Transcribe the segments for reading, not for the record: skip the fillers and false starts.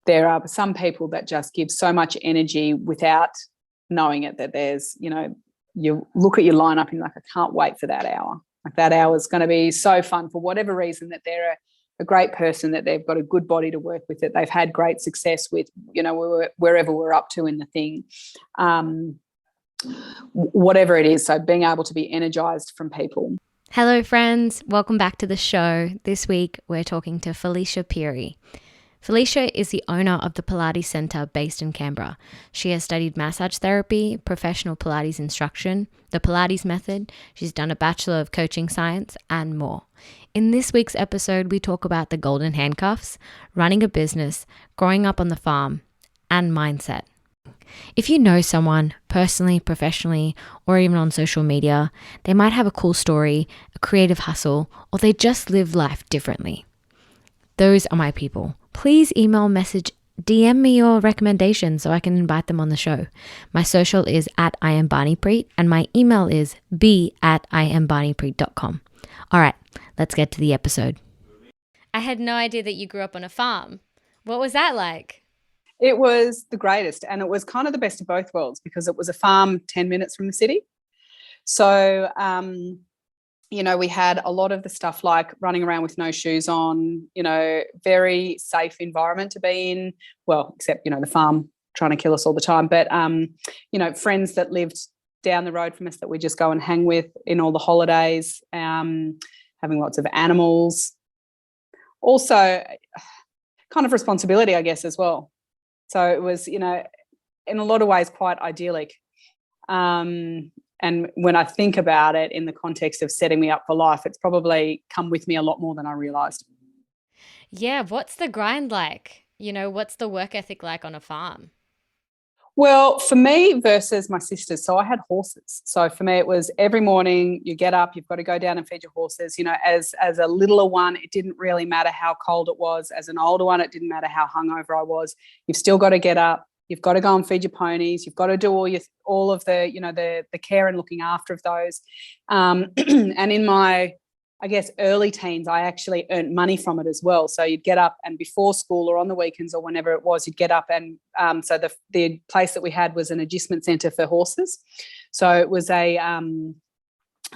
there are some people that just give so much energy without knowing it, that there's, you look at your lineup and you're like, I can't wait for that hour. Like that hour is going to be so fun for whatever reason, that they're a great person, that they've got a good body to work with, that they've had great success with, wherever we're up to in the thing, whatever it is. So being able to be energized from people. Hello friends, welcome back to the show. This week we're talking to Felicia Pirie. Felicia is the owner of the Pilates Centre based in Canberra. She has studied massage therapy, professional Pilates instruction, the Pilates method. She's done a Bachelor of Coaching Science and more. In this week's episode, we talk about the golden handcuffs, running a business, growing up on the farm, and mindset. If you know someone personally, professionally, or even on social media, they might have a cool story, a creative hustle, or they just live life differently. Those are my people. Please email, message, DM me your recommendations so I can invite them on the show. My social is @IamBarneypreet and my email is b@IamBarneypreet.com. All right, let's get to the episode. I had no idea that you grew up on a farm. What was that like? It was the greatest, and it was kind of the best of both worlds because it was a farm 10 minutes from the city. So, we had a lot of the stuff like running around with no shoes on, very safe environment to be in. Well, except, the farm trying to kill us all the time. But, friends that lived down the road from us that we just go and hang with in all the holidays, having lots of animals. Also, kind of responsibility, I guess, as well. So it was, in a lot of ways quite idyllic. And when I think about it in the context of setting me up for life, it's probably come with me a lot more than I realised. Yeah, what's the grind like? What's the work ethic like on a farm? Well, for me versus my sisters, so I had horses. So for me, it was every morning you get up, you've got to go down and feed your horses. As a littler one, it didn't really matter how cold it was. As an older one, it didn't matter how hungover I was. You've still got to get up. You've got to go and feed your ponies. You've got to do all of the the care and looking after of those. And in my, I guess, early teens, I actually earned money from it as well. So you'd get up and before school or on the weekends or whenever it was, you'd get up and so the place that we had was an adjustment centre for horses. So it was a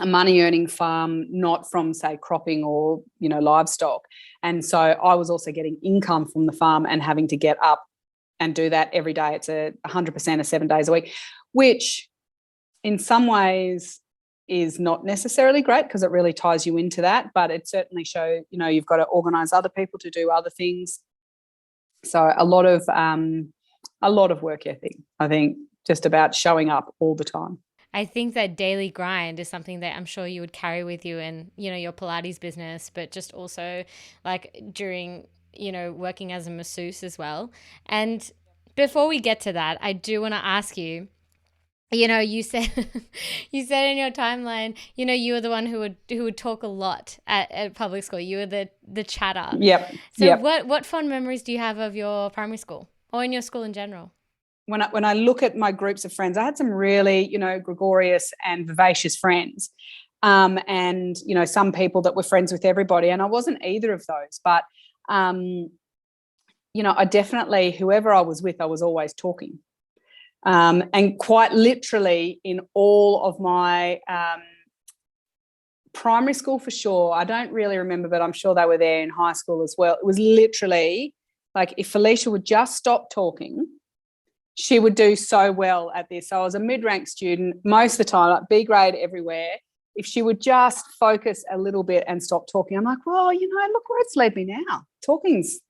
money earning farm, not from say cropping or livestock. And so I was also getting income from the farm and having to get up and do that every day. It's 100% of 7 days a week, which in some ways is not necessarily great because it really ties you into that, but it certainly shows, you've got to organise other people to do other things. So a lot of work ethic, I think, just about showing up all the time. I think that daily grind is something that I'm sure you would carry with you in, your Pilates business, but just also like during working as a masseuse as well. And before we get to that, I do want to ask you, you said you said in your timeline, you were the one who would talk a lot at public school. You were the chatter. Yep. So yep. What fond memories do you have of your primary school or in your school in general? When I look at my groups of friends, I had some really, gregarious and vivacious friends. And, some people that were friends with everybody. And I wasn't either of those, but I definitely, whoever I was with, I was always talking. And quite literally in all of my primary school for sure, I don't really remember, but I'm sure they were there in high school as well. It was literally like if Felicia would just stop talking, she would do so well at this. So I was a mid-rank student most of the time, like B grade everywhere. If she would just focus a little bit and stop talking, I'm like, well, look where it's led me now. Talking's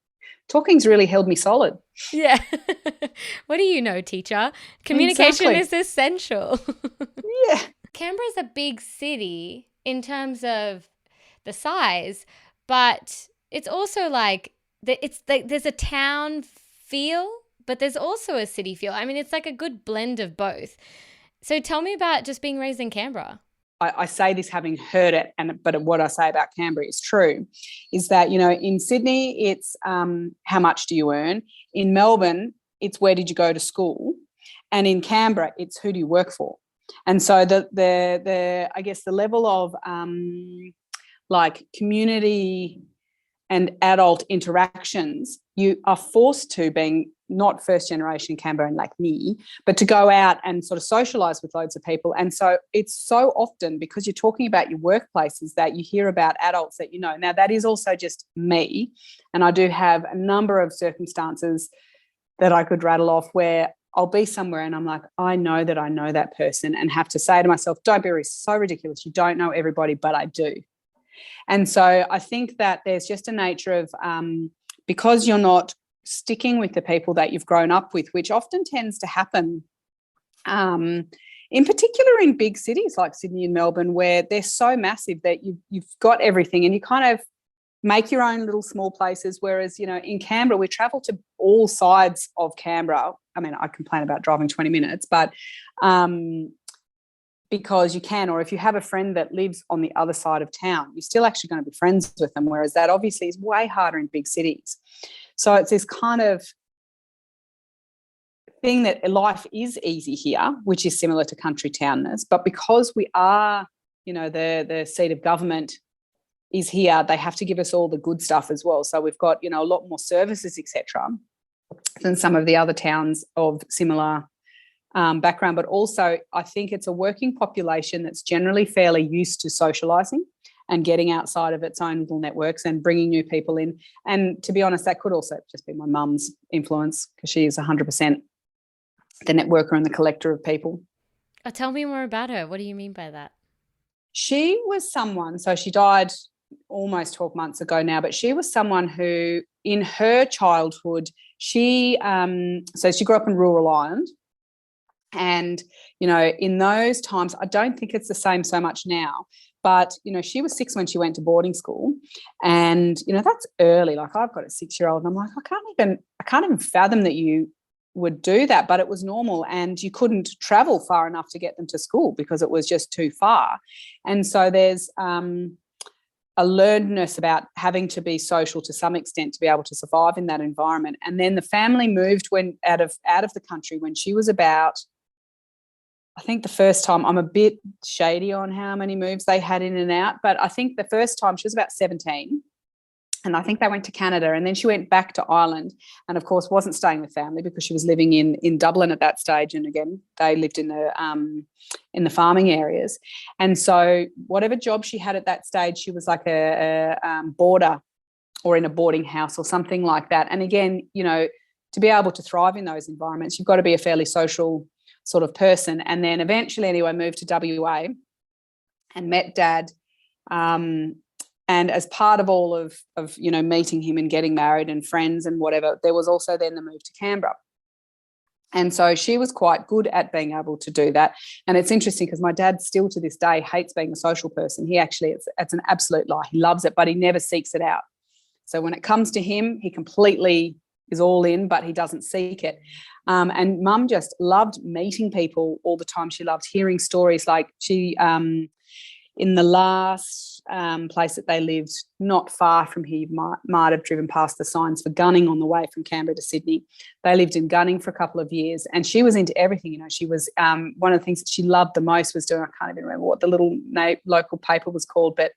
really held me solid. Yeah. What do you know, teacher? Communication is essential. Yeah. Canberra's a big city in terms of the size, but it's also like there's a town feel, but there's also a city feel. I mean, it's like a good blend of both. So tell me about just being raised in Canberra. I say this having heard it, but what I say about Canberra is true, is that, in Sydney, it's how much do you earn? In Melbourne, it's where did you go to school? And in Canberra, it's who do you work for? And so the I guess the level of like community and adult interactions you are forced to, being not first generation Canberran like me, but to go out and sort of socialise with loads of people. And so it's so often, because you're talking about your workplaces, that you hear about adults that you know. Now, that is also just me, and I do have a number of circumstances that I could rattle off where I'll be somewhere and I'm like, I know that person, and have to say to myself, don't be so ridiculous. You don't know everybody, but I do. And so I think that there's just a nature of because you're not sticking with the people that you've grown up with, which often tends to happen in particular in big cities like Sydney and Melbourne, where they're so massive that you've got everything and you kind of make your own little small places. Whereas, in Canberra, we travel to all sides of Canberra. I mean, I complain about driving 20 minutes, but because you can, or if you have a friend that lives on the other side of town, you're still actually going to be friends with them, whereas that obviously is way harder in big cities. So it's this kind of thing that life is easy here, which is similar to country townness, but because we are, the seat of government is here, they have to give us all the good stuff as well. So we've got, a lot more services, etc., than some of the other towns of similar background. But also, I think it's a working population that's generally fairly used to socialising and getting outside of its own little networks and bringing new people in. And to be honest, that could also just be my mum's influence, because she is 100% the networker and the collector of people. Oh, tell me more about her. What do you mean by that? She was someone, so she died almost 12 months ago now, but she was someone who in her childhood, she grew up in rural Ireland. And, in those times, I don't think it's the same so much now, but, she was 6 when she went to boarding school, and, that's early. Like, I've got a 6-year-old and I'm like, I can't even fathom that you would do that, but it was normal, and you couldn't travel far enough to get them to school because it was just too far. And so there's a learnedness about having to be social to some extent to be able to survive in that environment. And then the family moved when out of the country when she was about, I think the first time, I'm a bit shady on how many moves they had in and out, but I think the first time she was about 17, and I think they went to Canada, and then she went back to Ireland, and of course wasn't staying with family because she was living in Dublin at that stage, and again they lived in the farming areas. And so whatever job she had at that stage, she was like a boarder or in a boarding house or something like that. And again, to be able to thrive in those environments, you've got to be a fairly social sort of person. And then eventually, anyway, moved to WA and met Dad. And as part of all of meeting him and getting married and friends and whatever, there was also then the move to Canberra. And so she was quite good at being able to do that. And it's interesting because my dad still to this day hates being a social person. He actually, it's an absolute lie. He loves it, but he never seeks it out. So when it comes to him, he completely is all in, but he doesn't seek it. And Mum just loved meeting people all the time. She loved hearing stories. Like she, in the last place that they lived, not far from here, you might have driven past the signs for gunning on the way from Canberra to Sydney. They lived in Gunning for a couple of years, and she was into everything. She was one of the things that she loved the most was doing, I can't even remember what the little local paper was called, but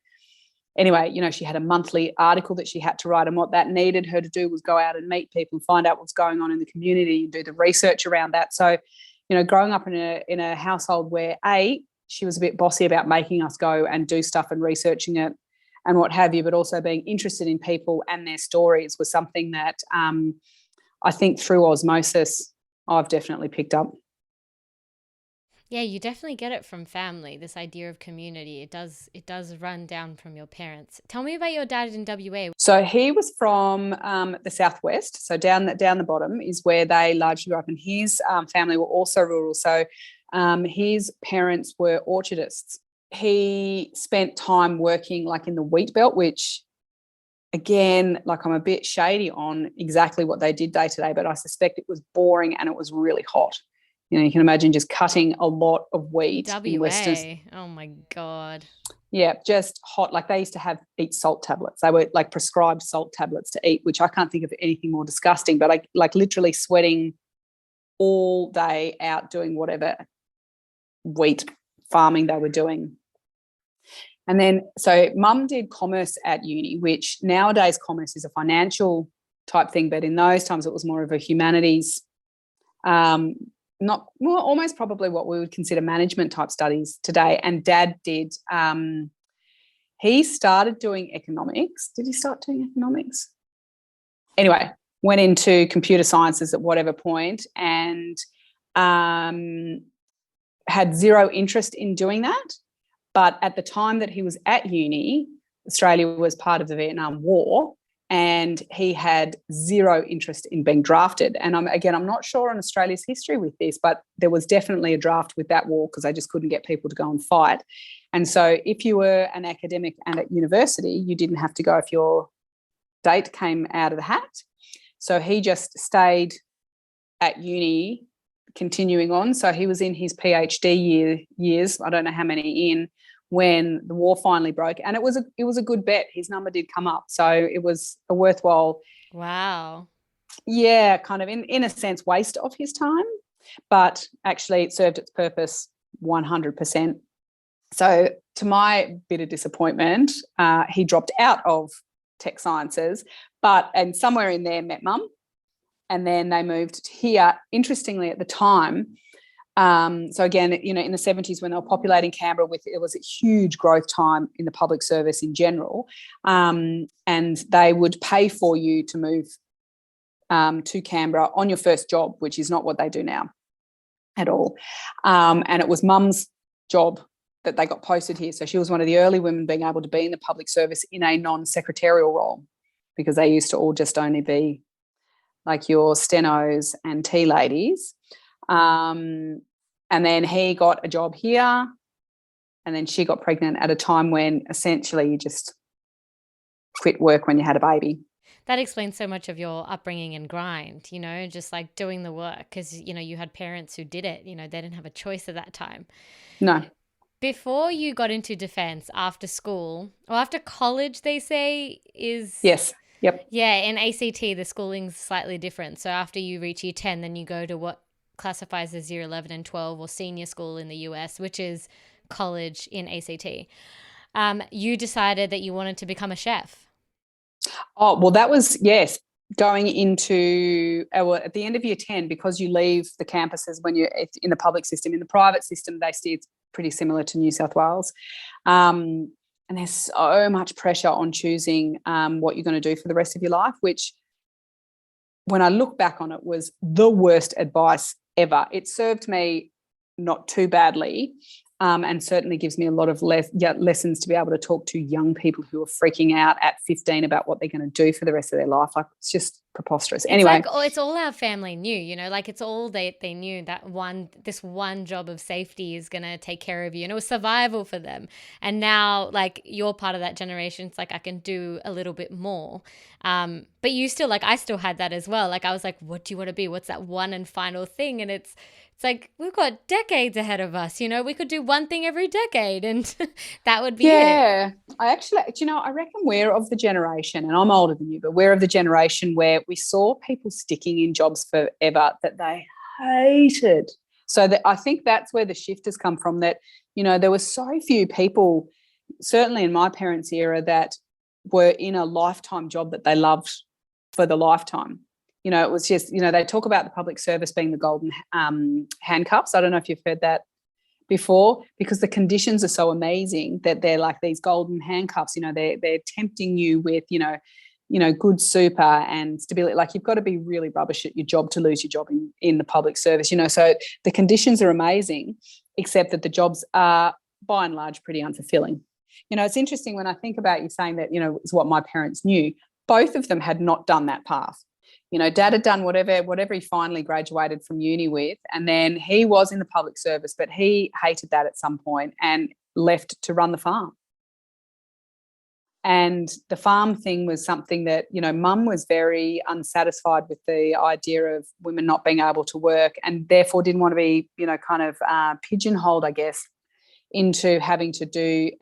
anyway, she had a monthly article that she had to write, and what that needed her to do was go out and meet people and find out what's going on in the community and do the research around that. So, growing up in a household where she was a bit bossy about making us go and do stuff and researching it and what have you, but also being interested in people and their stories was something that I think through osmosis I've definitely picked up. Yeah, you definitely get it from family, this idea of community. It does run down from your parents. Tell me about your dad in WA. So he was from the southwest, so down the bottom is where they largely grew up, and his family were also rural. So his parents were orchardists. He spent time working like in the wheat belt, which again, like I'm a bit shady on exactly what they did day to day, but I suspect it was boring and it was really hot. You can imagine just cutting a lot of wheat. WA. In Western. Oh my God. Yeah, just hot. Like they used to eat salt tablets. They were like prescribed salt tablets to eat, which I can't think of anything more disgusting, but like literally sweating all day out doing whatever wheat farming they were doing. And then, so Mum did commerce at uni, which nowadays commerce is a financial type thing, but in those times it was more of a humanities, not well, almost probably what we would consider management type studies today. And Dad did. He started doing economics. Did he start doing economics? Anyway, went into computer sciences at whatever point, and had zero interest in doing that. But at the time that he was at uni, Australia was part of the Vietnam War, and he had zero interest in being drafted. And I'm not sure on Australia's history with this, but there was definitely a draft with that war because they just couldn't get people to go and fight. And so if you were an academic and at university, you didn't have to go if your date came out of the hat. So he just stayed at uni, continuing on. So he was in his PhD years, I don't know how many in, when the war finally broke. And it was a good bet. His number did come up. So it was a worthwhile. Wow. Yeah, kind of in a sense, waste of his time. But actually it served its purpose 100%. So to my bitter disappointment, he dropped out of tech sciences, and somewhere in there met Mum. And then they moved here. Interestingly, at the time, so again, in the 70s when they were populating Canberra, it was a huge growth time in the public service in general, and they would pay for you to move to Canberra on your first job, which is not what they do now at all. And it was Mum's job that they got posted here. So she was one of the early women being able to be in the public service in a non-secretarial role, because they used to all just only be like your stenos and tea ladies. And then he got a job here, and then she got pregnant at a time when essentially you just quit work when you had a baby. That explains so much of your upbringing and grind, just like doing the work, because, you had parents who did it, they didn't have a choice at that time. No. Before you got into defence, after school or after college, they say is... Yes. Yep. Yeah, in ACT, the schooling's slightly different. So after you reach year 10, then you go to what classifies as year 11 and 12 or senior school in the US, which is college in ACT. You decided that you wanted to become a chef. Oh, well, that was, yes, going into, at the end of year 10, because you leave the campuses when you're in the public system. In the private system, they see it's pretty similar to New South Wales. And there's so much pressure on choosing what you're going to do for the rest of your life, which when I look back on it was the worst advice ever. It served me not too badly, and certainly gives me a lot of lessons to be able to talk to young people who are freaking out at 15 about what they're going to do for the rest of their life. Like, it's just preposterous. Anyway, it's all our family knew, like it's all they knew, that this one job of safety is going to take care of you, and it was survival for them. And now, like, you're part of that generation. It's like I can do a little bit more, but you still, like, I still had that as well. Like, I was like, what do you want to be? What's that one and final thing? And it's like, we've got decades ahead of us, we could do one thing every decade, and that would be it. Yeah, I actually, I reckon we're of the generation, and I'm older than you, but we're of the generation where we saw people sticking in jobs forever that they hated. So I think that's where the shift has come from, that, there were so few people, certainly in my parents' era, that were in a lifetime job that they loved for the lifetime. It was just, they talk about the public service being the golden handcuffs. I don't know if you've heard that before, because the conditions are so amazing that they're like these golden handcuffs. They're tempting you with, good super and stability. Like, you've got to be really rubbish at your job to lose your job in the public service. So the conditions are amazing, except that the jobs are by and large pretty unfulfilling. It's interesting when I think about you saying that, is what my parents knew. Both of them had not done that path. Dad had done whatever he finally graduated from uni with, and then he was in the public service, but he hated that at some point and left to run the farm. And the farm thing was something that, Mum was very unsatisfied with the idea of women not being able to work, and therefore didn't want to be, pigeonholed, I guess, into having to do,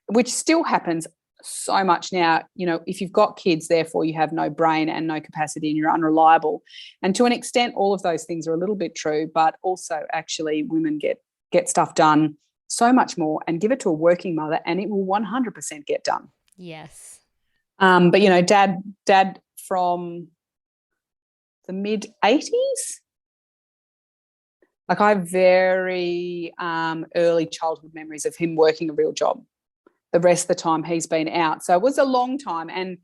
which still happens so much now. If you've got kids, therefore you have no brain and no capacity and you're unreliable. And to an extent, all of those things are a little bit true, but also actually women get stuff done so much more, and give it to a working mother and it will 100% get done. Yes. But, Dad from the mid-80s. Like I have very early childhood memories of him working a real job. The rest of the time he's been out. So it was a long time. And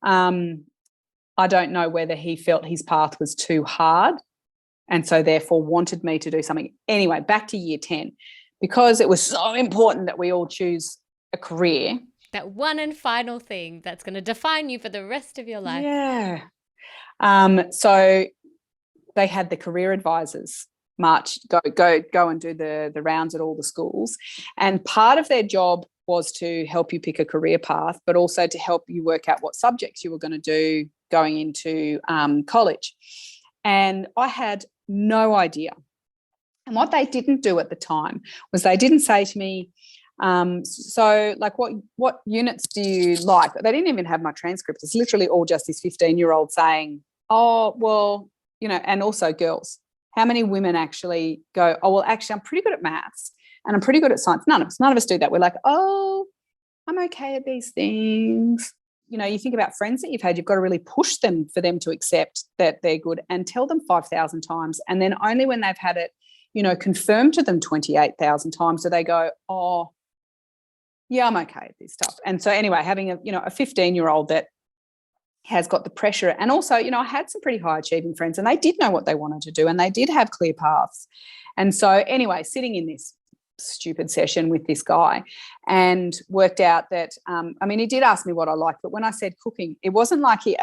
I don't know whether he felt his path was too hard and so therefore wanted me to do something. Anyway, back to year 10. Because it was so important that we all choose a career. That one and final thing that's going to define you for the rest of your life. Yeah. So they had the career advisors march, go and do the rounds at all the schools. And part of their job was to help you pick a career path, but also to help you work out what subjects you were going to do going into college. And I had no idea. And what they didn't do at the time was they didn't say to me, so like what units do you like? They didn't even have my transcript. It's literally all just this 15-year-old saying, oh, well, and also girls. How many women actually go, oh, well, actually, I'm pretty good at maths and I'm pretty good at science. None of us do that. We're like, oh, I'm okay at these things. You think about friends that you've had, you've got to really push them for them to accept that they're good and tell them 5,000 times. And then only when they've had it, confirmed to them 28,000 times do they go, oh, yeah, I'm okay at this stuff. And so anyway, having a 15-year-old that has got the pressure. And also, I had some pretty high achieving friends and they did know what they wanted to do and they did have clear paths. And so anyway, sitting in this stupid session with this guy and worked out that, he did ask me what I liked, but when I said cooking, it wasn't like he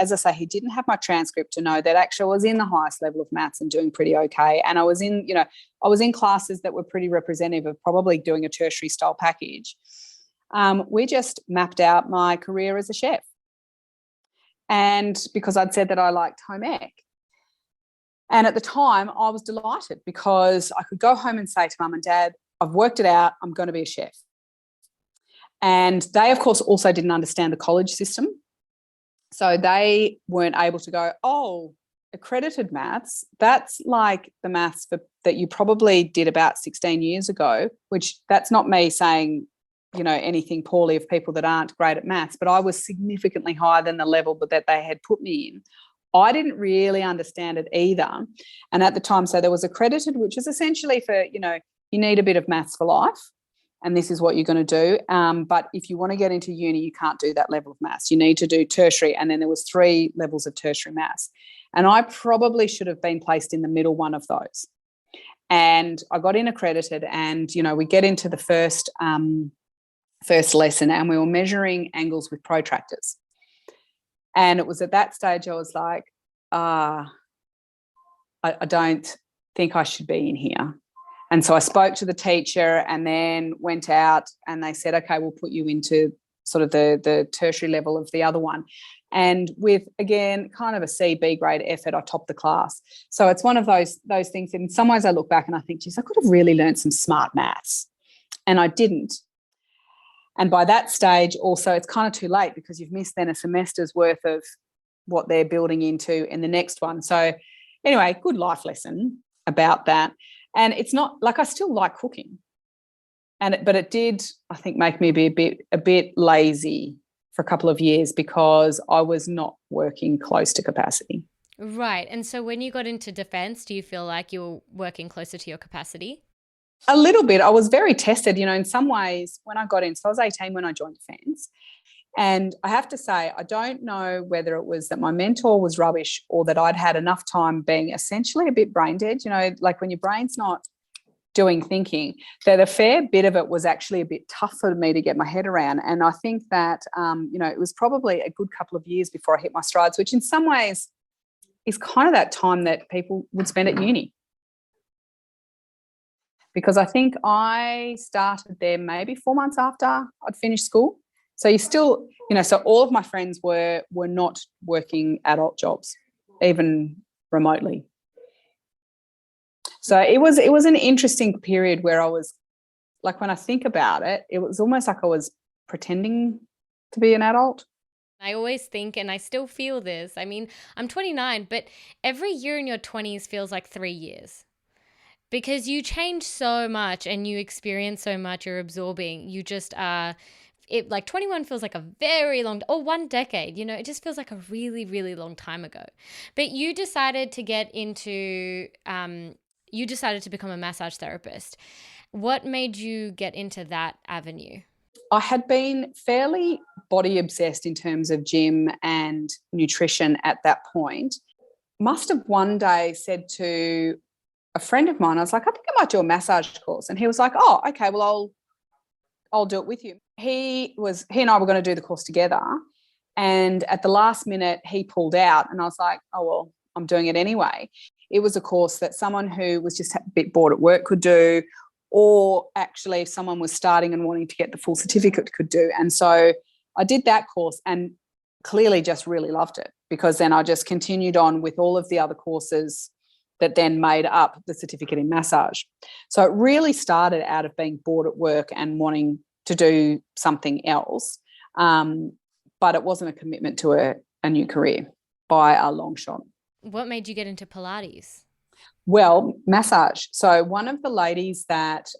didn't have my transcript to know that actually I was in the highest level of maths and doing pretty okay. And I was in classes that were pretty representative of probably doing a tertiary style package. We just mapped out my career as a chef. And because I'd said that I liked home ec. And at the time I was delighted because I could go home and say to mum and dad, I've worked it out, I'm going to be a chef. And they, of course, also didn't understand the college system. So they weren't able to go, oh, accredited maths, that's like the maths that you probably did about 16 years ago, which that's not me saying, anything poorly of people that aren't great at maths, but I was significantly higher than the level that they had put me in. I didn't really understand it either. And at the time, so there was accredited, which is essentially for, you need a bit of maths for life and this is what you're going to do. But if you want to get into uni, you can't do that level of maths. You need to do tertiary. And then there was 3 levels of tertiary maths. And I probably should have been placed in the middle one of those. And I got in accredited and, we get into the first lesson and we were measuring angles with protractors. And it was at that stage I was like, I don't think I should be in here. And so I spoke to the teacher and then went out and they said, okay, we'll put you into sort of the tertiary level of the other one. And with, again, kind of a C, B grade effort, I topped the class. So it's one of those things. In some ways I look back and I think, geez, I could have really learned some smart maths. And I didn't. And by that stage also it's kind of too late because you've missed then a semester's worth of what they're building into in the next one. So anyway, good life lesson about that. And it's not like I still like cooking. But it did, I think, make me be a bit lazy for a couple of years because I was not working close to capacity. Right. And so when you got into defence, do you feel like you were working closer to your capacity? A little bit. I was very tested, in some ways when I got in. So I was 18 when I joined defence. And I have to say, I don't know whether it was that my mentor was rubbish or that I'd had enough time being essentially a bit brain dead, like when your brain's not doing thinking, that a fair bit of it was actually a bit tough for me to get my head around. And I think that, it was probably a good couple of years before I hit my strides, which in some ways is kind of that time that people would spend at uni. Because I think I started there maybe 4 months after I'd finished school. So you still, so all of my friends were not working adult jobs, even remotely. So it was an interesting period where I was, like when I think about it, it was almost like I was pretending to be an adult. I always think, and I still feel this, I'm 29, but every year in your 20s feels like 3 years. Because you change so much and you experience so much, you're absorbing, you just are It like 21 feels like a very long, or 1 decade, it just feels like a really, really long time ago. But you decided to get into, you decided to become a massage therapist. What made you get into that avenue? I had been fairly body obsessed in terms of gym and nutrition at that point. Must have one day said to a friend of mine, I was like, I think I might do a massage course. And he was like, oh, okay, well, I'll do it with you. He and I were going to do the course together. And at the last minute, he pulled out and I was like, oh, well, I'm doing it anyway. It was a course that someone who was just a bit bored at work could do, or actually if someone was starting and wanting to get the full certificate could do. And so I did that course and clearly just really loved it, because then I just continued on with all of the other courses that then made up the certificate in massage. So it really started out of being bored at work and wanting to do something else. But it wasn't a commitment to a new career by a long shot. What made you get into Pilates? Well, massage. So one of the ladies that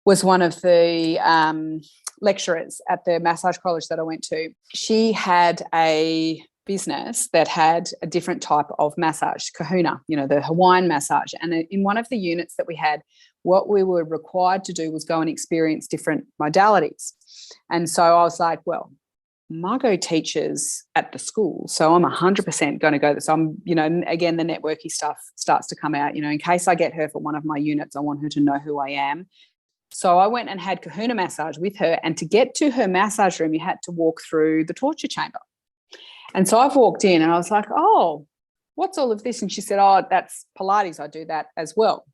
was one of the lecturers at the massage college that I went to, she had a business that had a different type of massage, kahuna, the Hawaiian massage. And in one of the units that we had, what we were required to do was go and experience different modalities. And so I was like, well, Margot teaches at the school, so I'm 100% going to go. So I'm, again, the networky stuff starts to come out, in case I get her for one of my units, I want her to know who I am. So I went and had kahuna massage with her. And to get to her massage room, you had to walk through the torture chamber. And so I've walked in and I was like, oh, what's all of this? And she said, oh, that's Pilates. I do that as well.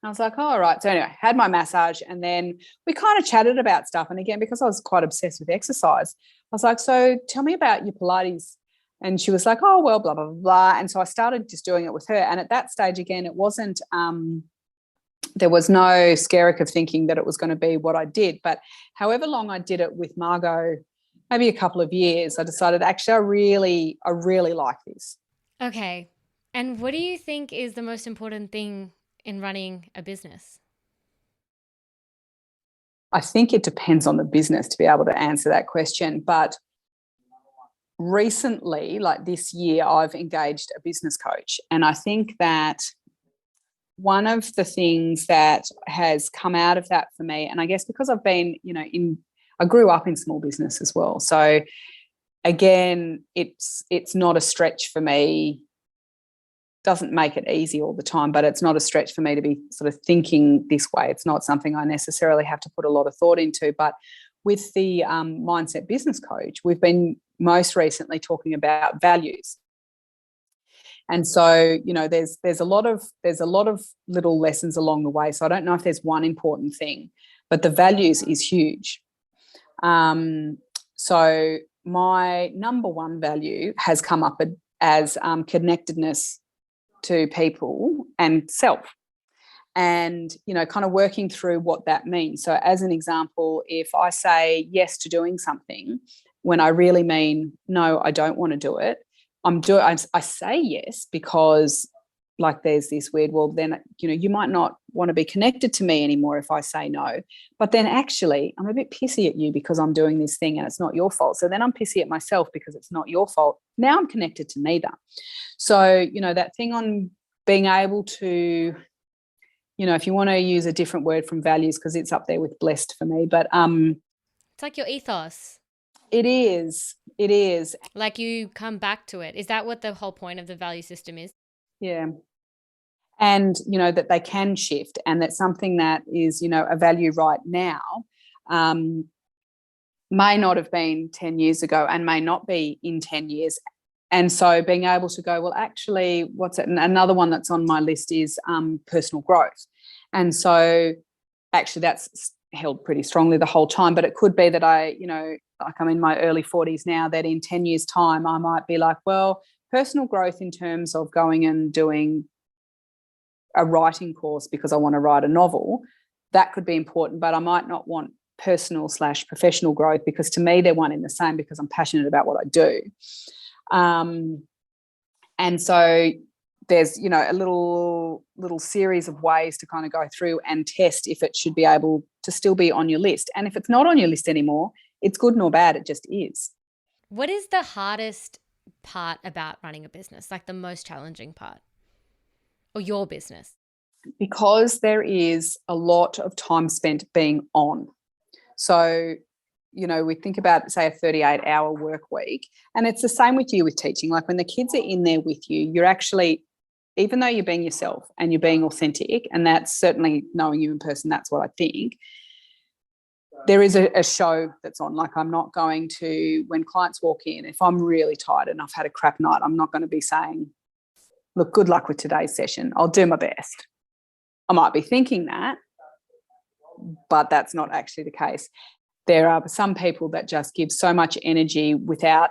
And I was like, oh, all right. So anyway, had my massage and then we kind of chatted about stuff. And again, because I was quite obsessed with exercise, I was like, so tell me about your Pilates. And she was like, oh, well, blah, blah, blah, blah. And so I started just doing it with her. And at that stage, again, it wasn't, there was no skerrick of thinking that it was going to be what I did. But however long I did it with Margot, maybe a couple of years, I decided, actually, I really like this. Okay. And what do you think is the most important thing in running a business? I think it depends on the business to be able to answer that question. But recently, like this year, I've engaged a business coach. And I think that one of the things that has come out of that for me, and I guess because I've been, I grew up in small business as well. So again, it's not a stretch for me. Doesn't make it easy all the time, but it's not a stretch for me to be sort of thinking this way. It's not something I necessarily have to put a lot of thought into. But with the Mindset Business Coach, we've been most recently talking about values. And so, there's a lot of little lessons along the way. So I don't know if there's one important thing, but the values is huge. So my number one value has come up as connectedness to people and self, and kind of working through what that means. So as an example, if I say yes to doing something when I really mean no, I don't want to do it, I say yes because like there's this weird, well then you might not want to be connected to me anymore if I say no, but then actually I'm a bit pissy at you because I'm doing this thing and it's not your fault. So then I'm pissy at myself because it's not your fault. Now I'm connected to neither. So that thing on being able to, if you want to use a different word from values, because it's up there with blessed for me, but it's like your ethos. It is like you come back to it. Is that what the whole point of the value system is? Yeah. And, that they can shift, and that something that is, a value right now may not have been 10 years ago and may not be in 10 years. And so being able to go, well, actually, what's it? And another one that's on my list is personal growth. And so actually that's held pretty strongly the whole time, but it could be that like I'm in my early 40s now, that in 10 years' time, I might be like, well, personal growth in terms of going and doing a writing course because I want to write a novel, that could be important, but I might not want personal/professional growth, because to me they're one in the same, because I'm passionate about what I do. And so there's, a little series of ways to kind of go through and test if it should be able to still be on your list. And if it's not on your list anymore, it's good nor bad, it just is. What is the hardest part about running a business, like the most challenging part, or your business? Because there is a lot of time spent being on. So, we think about, say, a 38-hour work week, and it's the same with you with teaching. Like when the kids are in there with you, you're actually, even though you're being yourself and you're being authentic, and that's certainly knowing you in person, that's what I think, there is a show that's on. Like I'm not going to, when clients walk in, if I'm really tired and I've had a crap night, I'm not going to be saying, look, good luck with today's session. I'll do my best. I might be thinking that, but that's not actually the case. There are some people that just give so much energy without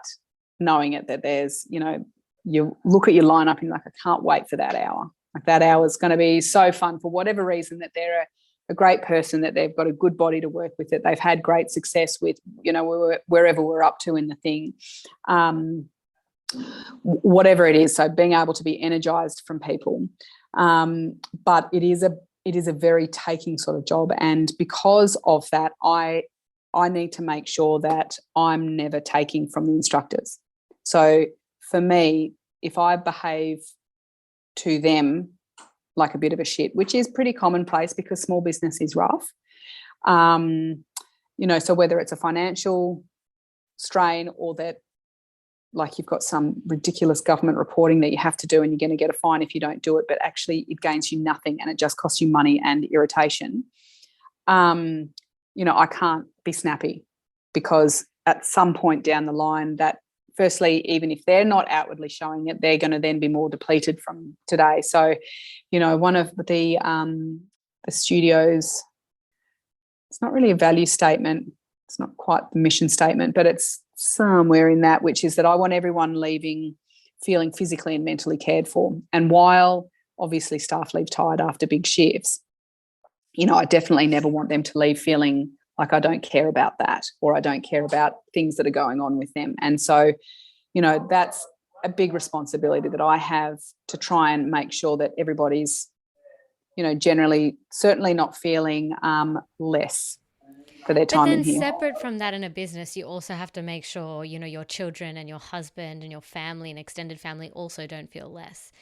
knowing it, that there's, you look at your lineup and you're like, I can't wait for that hour. Like that hour is going to be so fun for whatever reason, that they're a great person, that they've got a good body to work with, that they've had great success with, wherever we're up to in the thing, whatever it is. So being able to be energized from people. But it is a very taking sort of job. And because of that, I need to make sure that I'm never taking from the instructors. So for me, if I behave to them like a bit of a shit, which is pretty commonplace because small business is rough, so whether it's a financial strain or that, like you've got some ridiculous government reporting that you have to do and you're going to get a fine if you don't do it, but actually it gains you nothing and it just costs you money and irritation. I can't be snappy, because at some point down the line, that firstly, even if they're not outwardly showing it, they're going to then be more depleted from today. So, one of the studios, it's not really a value statement, it's not quite the mission statement, but it's somewhere in that, which is that I want everyone leaving feeling physically and mentally cared for. And while obviously staff leave tired after big shifts, I definitely never want them to leave feeling like I don't care about that, or I don't care about things that are going on with them. And so, that's a big responsibility that I have, to try and make sure that everybody's, generally certainly not feeling less for their time in here. But then separate from that, in a business, you also have to make sure, your children and your husband and your family and extended family also don't feel less.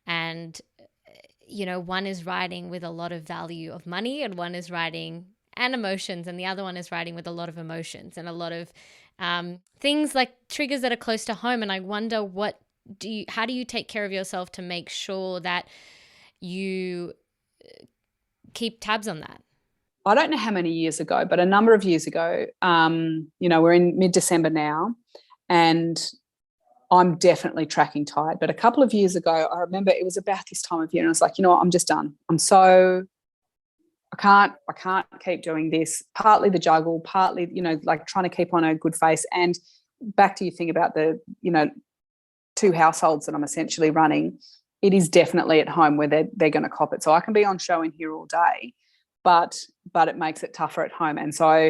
And, one is riding with a lot of value of money, and one is riding and emotions, and the other one is riding with a lot of emotions and a lot of things like triggers that are close to home. And I wonder, how do you take care of yourself to make sure that you keep tabs on that? I don't know how many years ago, but a number of years ago, we're in mid-December now, and I'm definitely tracking tight. But a couple of years ago, I remember it was about this time of year, and I was like, I'm just done. I can't keep doing this. Partly the juggle, partly, like trying to keep on a good face. And back to your thing about the, 2 households that I'm essentially running, it is definitely at home where they're going to cop it. So I can be on show in here all day, but it makes it tougher at home. And so,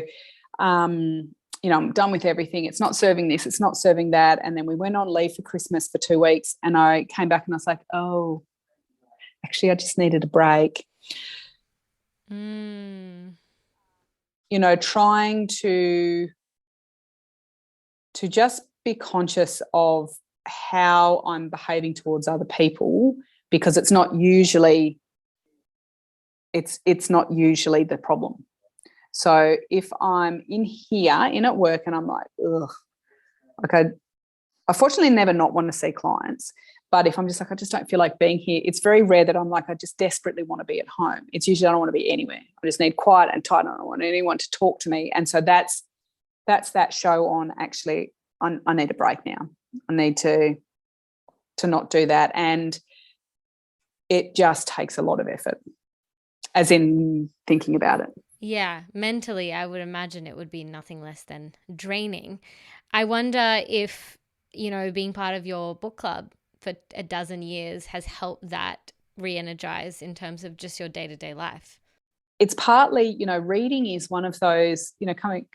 I'm done with everything. It's not serving this, it's not serving that. And then we went on leave for Christmas for 2 weeks, and I came back and I was like, oh, actually, I just needed a break. Trying to just be conscious of how I'm behaving towards other people, because it's not usually the problem. So if I'm in at work and I'm like, ugh, like I fortunately never not want to see clients. But if I'm just like, I just don't feel like being here, it's very rare that I'm like, I just desperately want to be at home. It's usually I don't want to be anywhere. I just need quiet and tight. I don't want anyone to talk to me. And so that's that show on, actually, I need a break now. I need to not do that. And it just takes a lot of effort, as in thinking about it. Yeah, mentally, I would imagine it would be nothing less than draining. I wonder if, being part of your book club for a dozen years has helped that re-energize in terms of just your day-to-day life. It's partly, reading is one of those,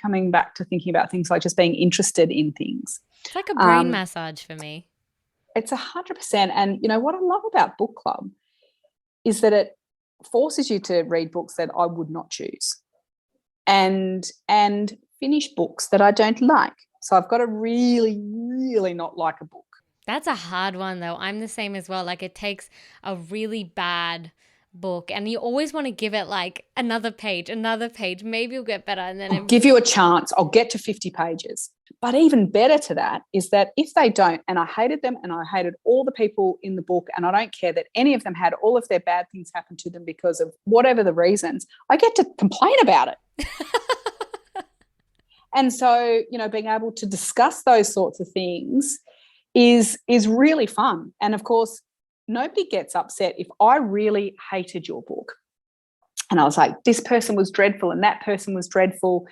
coming back to thinking about things like just being interested in things. It's like a brain massage for me. It's 100%. And, what I love about book club is that it forces you to read books that I would not choose and finish books that I don't like. So I've got to really, really not like a book. That's a hard one, though. I'm the same as well. Like, it takes a really bad book and you always want to give it like another page, maybe it'll get better. And then I'll give you a chance. I'll get to 50 pages. But even better to that is that if they don't, and I hated them and I hated all the people in the book, and I don't care that any of them had all of their bad things happen to them because of whatever the reasons, I get to complain about it. And so, being able to discuss those sorts of things is really fun. And of course, nobody gets upset if I really hated your book and I was like, this person was dreadful and that person was dreadful.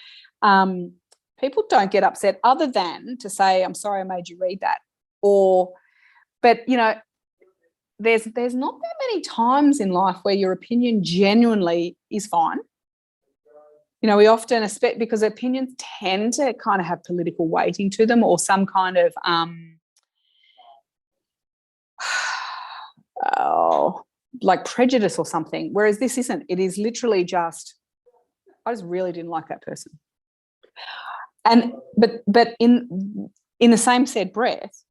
People don't get upset other than to say, I'm sorry I made you read that. But there's not that many times in life where your opinion genuinely is fine. We often expect, because opinions tend to kind of have political weighting to them or some kind of like prejudice or something, whereas this isn't. It is literally just, I just really didn't like that person. And but in the same said breath,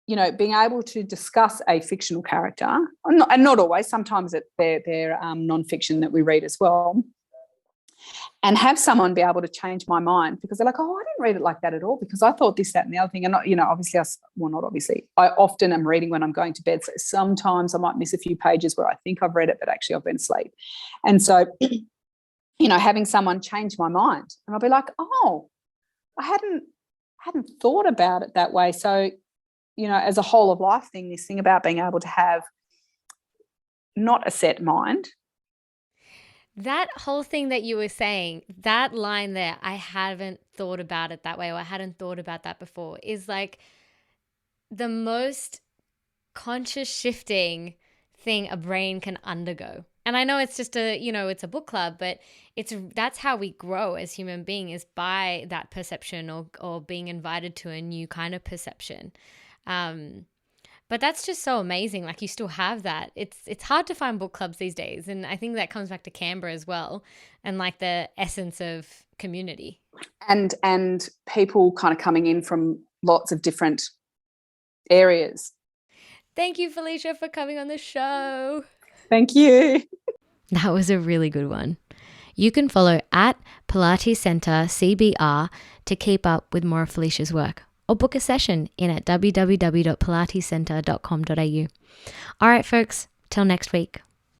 being able to discuss a fictional character, and not always, sometimes they're non-fiction that we read as well, and have someone be able to change my mind because they're like, oh, I didn't read it like that at all because I thought this, that, and the other thing. And, obviously, not obviously, I often am reading when I'm going to bed. So sometimes I might miss a few pages where I think I've read it, but actually I've been asleep. And so, having someone change my mind, and I'll be like, oh, I hadn't thought about it that way. So, as a whole of life thing, this thing about being able to have not a set mind. That whole thing that you were saying, that line there, I haven't thought about it that way, or I hadn't thought about that before, is like the most conscious shifting thing a brain can undergo. And I know it's just it's a book club, but that's how we grow as human beings, is by that perception or being invited to a new kind of perception. But that's just so amazing. Like, you still have that. It's hard to find book clubs these days. And I think that comes back to Canberra as well, and like the essence of community. And people kind of coming in from lots of different areas. Thank you, Felicia, for coming on the show. Thank you. That was a really good one. You can follow at Pilates Centre CBR to keep up with more of Felicia's work, or book a session in at www.pilatescentre.com.au. All right, folks, till next week.